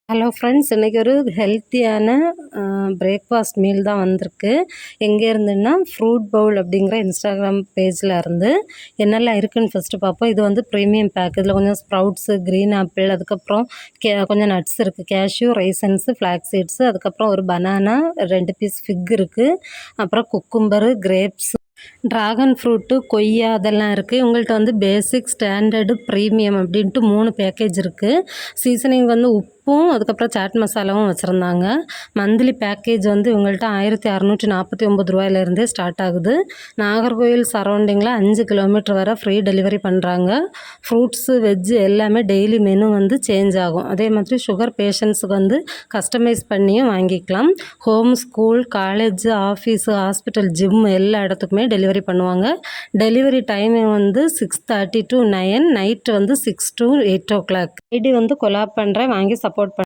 Hello friends, இன்றைக்கி ஒரு ஹெல்த்தியான பிரேக்ஃபாஸ்ட் மீல் தான் வந்திருக்கு. எங்கே இருந்துன்னா ஃப்ரூட் பவுல் அப்படிங்கிற இன்ஸ்டாகிராம் பேஜில் இருந்து என்னெல்லாம் இருக்குதுன்னு ஃபஸ்ட்டு பார்ப்போம். இது வந்து ப்ரீமியம் பேக். இதில் கொஞ்சம் ஸ்ப்ரவுட்ஸு, க்ரீன் ஆப்பிள், அதுக்கப்புறம் கொஞ்சம் நட்ஸ் இருக்குது. கேஷ்யூ, ரைசன்ஸு, ஃப்ளாக் சீட்ஸு, அதுக்கப்புறம் ஒரு பனானா, 2 பீஸ் ஃபிக் இருக்குது. அப்புறம் குக்கும்பரு, கிரேப்ஸ், ட்ராகன் ஃப்ரூட்டு, கொய்யா அதெல்லாம் இருக்குது. இவங்கள்ட்ட வந்து பேசிக், ஸ்டாண்டர்டு, ப்ரீமியம் அப்படின்ட்டு 3 பேக்கேஜ் இருக்குது. சீசனிங் வந்து உப்பும் அதுக்கப்புறம் சாட் மசாலாவும் வச்சுருந்தாங்க. மந்த்லி பேக்கேஜ் வந்து இவங்கள்ட்ட 1649 ரூபாயிலேருந்தே ஸ்டார்ட் ஆகுது. நாகர்கோவில் சரௌண்டிங்கில் 5 கிலோமீட்டர் வரை ஃப்ரீ டெலிவரி பண்ணுறாங்க. ஃப்ரூட்ஸு, வெஜ்ஜு எல்லாமே டெய்லி மெனு வந்து சேஞ்ச் ஆகும். அதே மாதிரி சுகர் பேஷண்ட்ஸுக்கு வந்து கஸ்டமைஸ் பண்ணியும் வாங்கிக்கலாம். Home, school, college, office, hospital, gym எல்லா இடத்துக்குமே டெலிவரி பண்ணுவாங்க. டெலிவரி டைமிங் வந்து 6:30 to 9, நைட்டு வந்து 6 to 8 o'clock. ஐடி வந்து கொலாப் பண்ணுறேன், வாங்கி சப்போர்ட்